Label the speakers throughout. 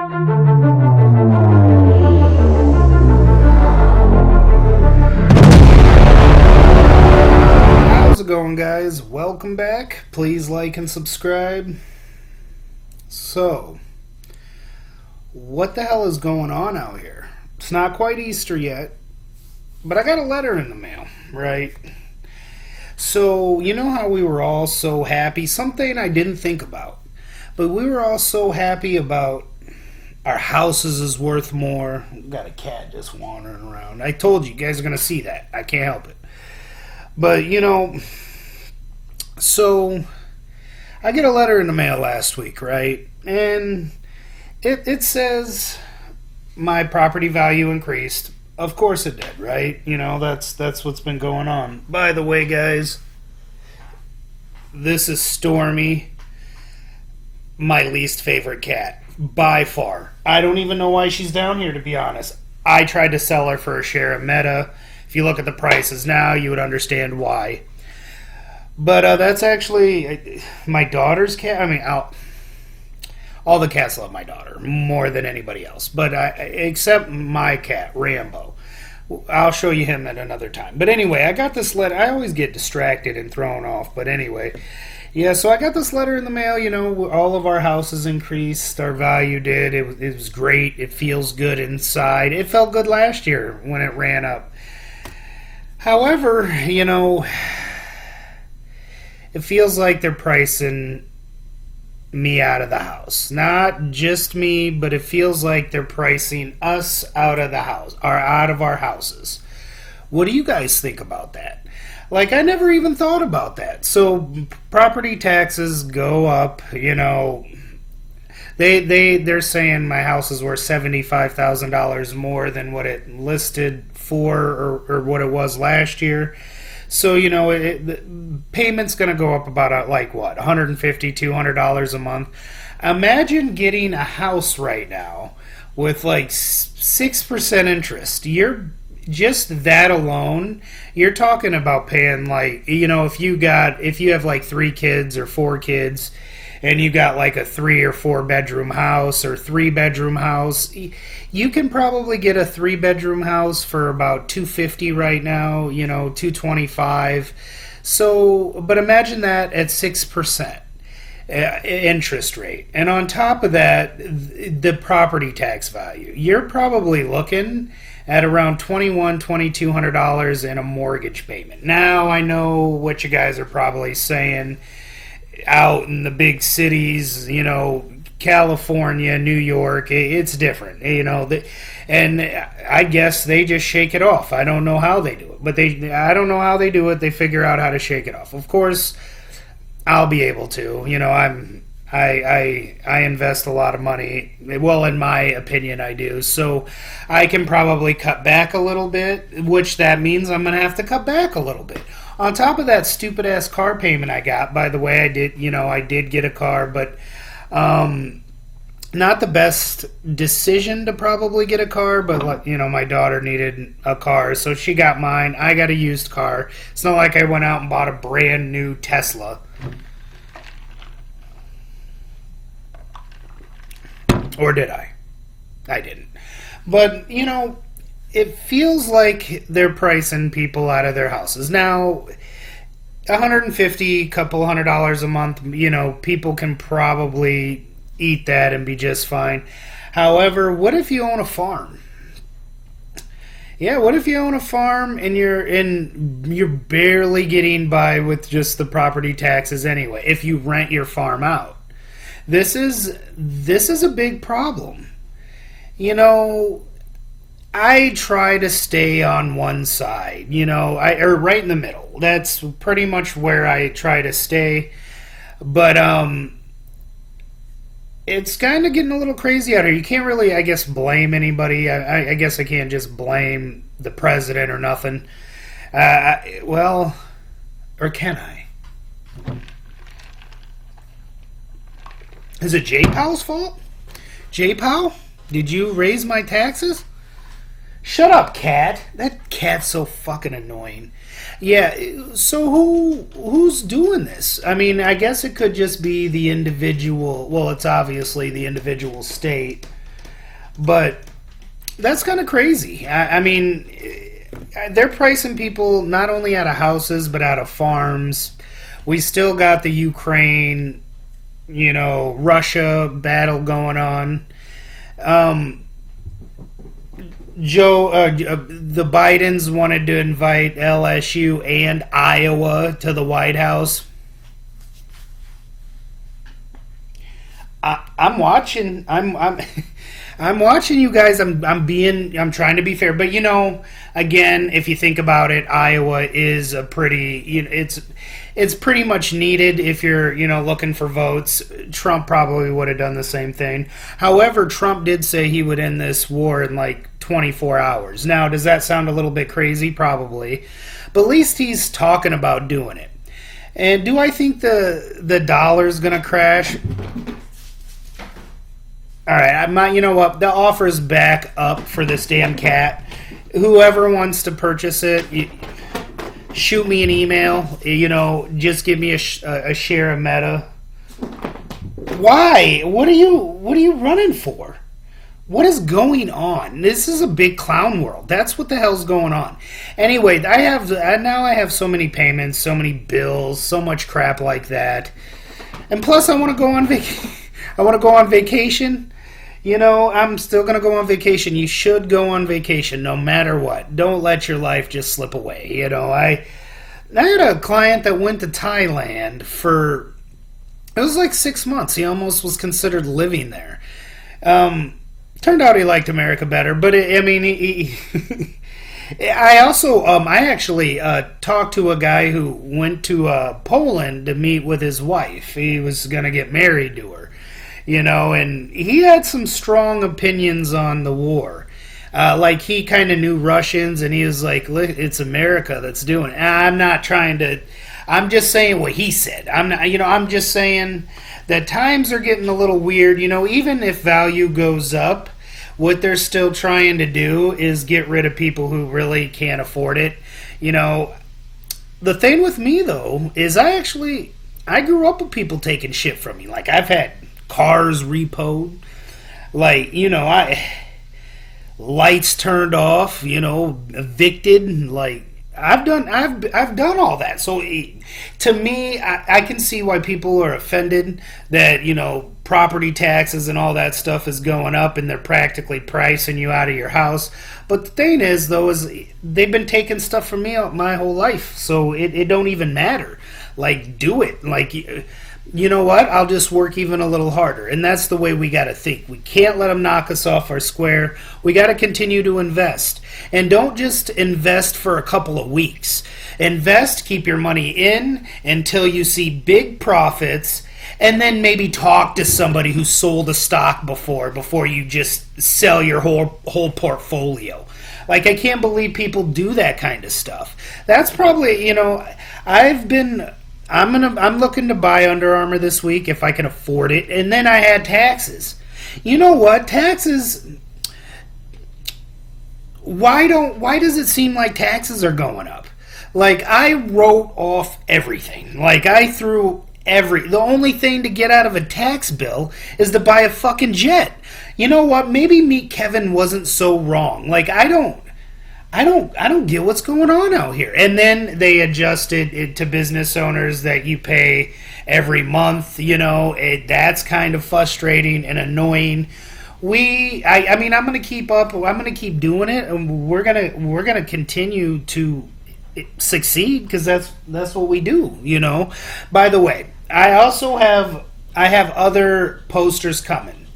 Speaker 1: How's it going, guys? Welcome back. Please like and subscribe. So, what the hell is going on out here? It's not quite Easter yet, but I got a letter in the mail, right? So, you know how we were all so happy? Something I didn't think about. But we were all so happy about our houses is worth more. Got a cat just wandering around. I told you guys are going to see that. I can't help it. But, so I get a letter in the mail last week, right? And it says my property value increased. Of course it did, right? That's what's been going on. By the way, guys, this is Stormy, my least favorite cat, by far. I don't even know why she's down here, to be honest. I tried to sell her for a share of Meta. If you look at the prices now, you would understand why. But that's actually my daughter's cat. I mean, all the cats love my daughter more than anybody else. But except my cat, Rambo. I'll show you him at another time. But anyway, I got this letter. I always get distracted and thrown off. But anyway, yeah, so I got this letter in the mail. All of our houses increased. Our value did. It was great. It feels good inside. It felt good last year when it ran up. However, it feels like they're pricing me out of the house. Not just me, but it feels like they're pricing us out of the house, or out of our houses. What do you guys think about that? Like, I never even thought about that. So, property taxes go up, They're saying my house is worth $75,000 more than what it listed for, or what it was last year. So, the payment's going to go up about, $150, $200 a month. Imagine getting a house right now with, 6% interest. You're just that alone, you're talking about paying, if you have, 3 kids or 4 kids, and you got a 3 or 4 bedroom house or 3 bedroom house, you can probably get a 3 bedroom house for about $250 right now, $225. So, but imagine that at 6% interest rate, and on top of that, the property tax value. You're probably looking at around $2,200 in a mortgage payment. Now, I know what you guys are probably saying. Out in the big cities, California, New York, it's different, and I guess they just shake it off. I don't know how they do it, but I don't know how they do it. They figure out how to shake it off. Of course, I'll be able to. I invest a lot of money. Well, in my opinion, I do. So I can probably cut back a little bit, which that means I'm going to have to cut back a little bit. On top of that stupid ass car payment I got, by the way, I did get a car, but not the best decision to probably get a car, but my daughter needed a car, so she got mine. I got a used car. It's not like I went out and bought a brand new Tesla. Or did I? I didn't. But, it feels like they're pricing people out of their houses. Now, $150, couple $100 a month, people can probably eat that and be just fine. However, what if you own a farm? Yeah, what if you own a farm and you're barely getting by with just the property taxes anyway, if you rent your farm out? This is a big problem. I try to stay on one side, or right in the middle. That's pretty much where I try to stay. But it's kind of getting a little crazy out here. You can't really, I guess, blame anybody. I guess I can't just blame the president or nothing. Or can I? Is it J Powell's fault? J Powell? Did you raise my taxes? Shut up, cat. That cat's so fucking annoying. Yeah, so who's doing this? I mean, I guess it could just be the individual. Well, it's obviously the individual state. But that's kind of crazy. I mean, they're pricing people not only out of houses but out of farms. We still got the Ukraine, Russia battle going on. Um, the Bidens wanted to invite LSU and Iowa to the White House. I'm watching. I'm watching you guys. I'm trying to be fair, but again, if you think about it, Iowa is a pretty. It's pretty much needed if you're looking for votes. Trump probably would have done the same thing. However, Trump did say he would end this war in like 24 hours. Now, does that sound a little bit crazy? Probably, but at least he's talking about doing it. And do I think the dollar's gonna crash? All right, you know what? The offer's back up for this damn cat. Whoever wants to purchase it, shoot me an email. Just give me a share of Meta. Why? What are you running for? What is going on? This is a big clown world. That's what the hell's going on. Anyway, I have so many payments, so many bills, so much crap like that, and plus I want to go on I want to go on vacation. I'm still going to go on vacation. You should go on vacation no matter what. Don't let your life just slip away. I had a client that went to Thailand it was like 6 months. He almost was considered living there. Turned out he liked America better, but I also, I actually talked to a guy who went to Poland to meet with his wife. He was going to get married to her. And he had some strong opinions on the war. Like he kind of knew Russians, and he was like, "Look, it's America that's doing it." I'm not trying to. I'm just saying what he said. I'm not. I'm just saying that times are getting a little weird. Even if value goes up, what they're still trying to do is get rid of people who really can't afford it. The thing with me though is I grew up with people taking shit from me. Like I've had cars repoed, like lights turned off, evicted. Like I've done all that. So to me, I can see why people are offended that property taxes and all that stuff is going up and they're practically pricing you out of your house. But the thing is though is they've been taking stuff from me my whole life, so it don't even matter. Like do it. Like you know what? I'll just work even a little harder. And that's the way we got to think. We can't let them knock us off our square. We got to continue to invest. And don't just invest for a couple of weeks. Invest, keep your money in until you see big profits, and then maybe talk to somebody who sold a stock before you just sell your whole portfolio. Like, I can't believe people do that kind of stuff. That's probably, I'm looking to buy Under Armour this week if I can afford it. And then I had taxes. You know what? Taxes. Why does it seem like taxes are going up? Like I wrote off everything. Like I threw the only thing to get out of a tax bill is to buy a fucking jet. You know what? Maybe Meet Kevin wasn't so wrong. Like I don't get what's going on out here. And then they adjusted it to business owners that you pay every month. That's kind of frustrating and annoying. I'm going to keep up. I'm going to keep doing it, and we're gonna continue to succeed because that's what we do. By the way, I have other posters coming.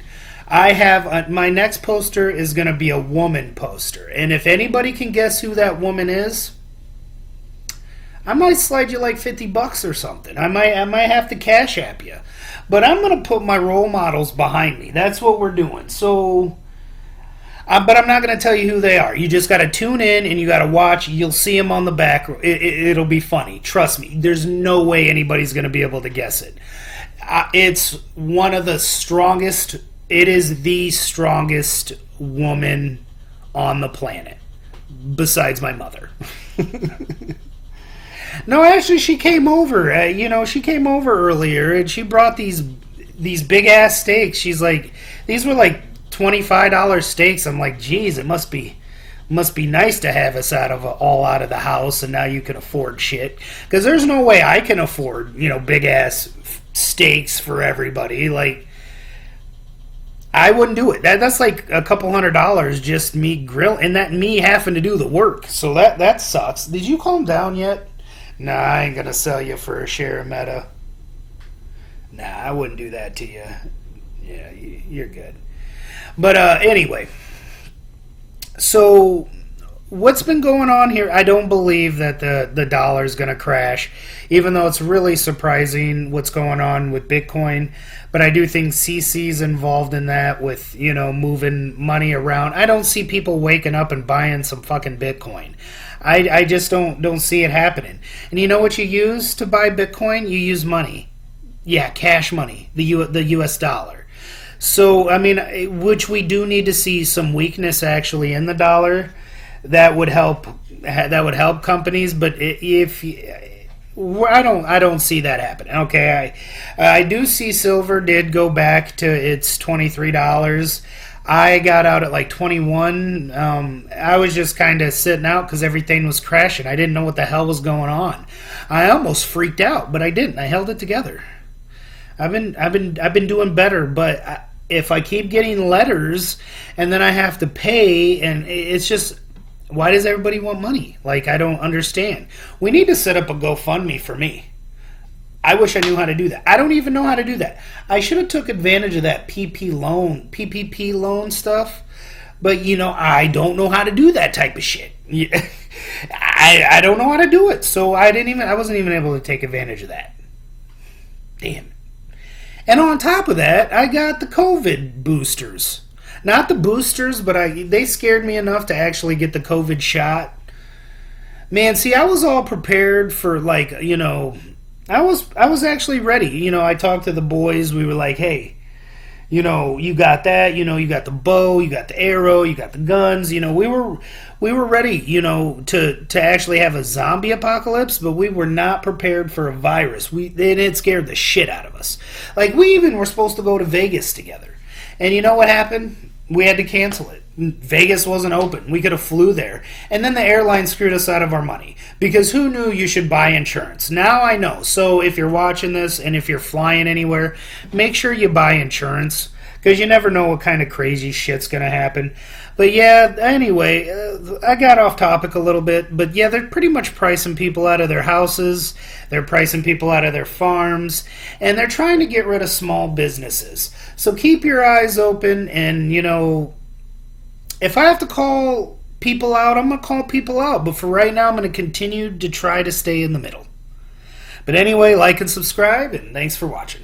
Speaker 1: I have my next poster is going to be a woman poster, and if anybody can guess who that woman is, I might slide you like $50 or something. I might have to Cash App you, but I'm going to put my role models behind me. That's what we're doing. So, but I'm not going to tell you who they are. You just got to tune in and you got to watch. You'll see them on the back. It'll be funny. Trust me. There's no way anybody's going to be able to guess it. It's one of the strongest. It is the strongest woman on the planet, besides my mother. No, actually, she came over. She came over earlier, and she brought these big ass steaks. She's like, these were like $25 steaks. I'm like, geez, it must be nice to have us all out of the house, and now you can afford shit. Because there's no way I can afford, big ass steaks for everybody. Like, I wouldn't do it. That's like a couple $100 just me grill, and that me having to do the work. So that sucks. Did you calm down yet? Nah, I ain't gonna sell you for a share of Meta. Nah, I wouldn't do that to you. Yeah, you're good. But anyway, so what's been going on here? I don't believe that the dollar is going to crash, even though it's really surprising what's going on with Bitcoin. But I do think CC's involved in that with, moving money around. I don't see people waking up and buying some fucking Bitcoin. I just don't see it happening. And you know what you use to buy Bitcoin? You use money. Yeah, cash money, the U.S. dollar. So, I mean, which we do need to see some weakness actually in the dollar. That would help. That would help companies. But if I don't see that happening. Okay, I do see silver did go back to its $23. I got out at like 21. I was just kind of sitting out because everything was crashing. I didn't know what the hell was going on. I almost freaked out, but I didn't. I held it together. I've been doing better, but if I keep getting letters and then I have to pay, and it's just, why does everybody want money? Like, I don't understand. We need to set up a GoFundMe for me. I wish I knew how to do that. I don't even know how to do that. I should have took advantage of that PPP loan stuff, but I don't know how to do that type of shit. I don't know how to do it, so I wasn't even able to take advantage of that. Damn. And on top of that, I got the COVID boosters. Not the boosters, but they scared me enough to actually get the COVID shot. Man, see, I was all prepared for, like, I was actually ready. I talked to the boys. We were like, hey, you got that. You got the bow, you got the arrow, you got the guns. We were ready, to actually have a zombie apocalypse, but we were not prepared for a virus. It scared the shit out of us. Like, we even were supposed to go to Vegas together. And you know what happened? We had to cancel it. Vegas wasn't open. We could have flew there. And then the airline screwed us out of our money. Because who knew you should buy insurance? Now I know. So if you're watching this and if you're flying anywhere, make sure you buy insurance. Because you never know what kind of crazy shit's going to happen. But yeah, anyway, I got off topic a little bit. But yeah, they're pretty much pricing people out of their houses. They're pricing people out of their farms. And they're trying to get rid of small businesses. So keep your eyes open. And, if I have to call people out, I'm going to call people out. But for right now, I'm going to continue to try to stay in the middle. But anyway, like and subscribe. And thanks for watching.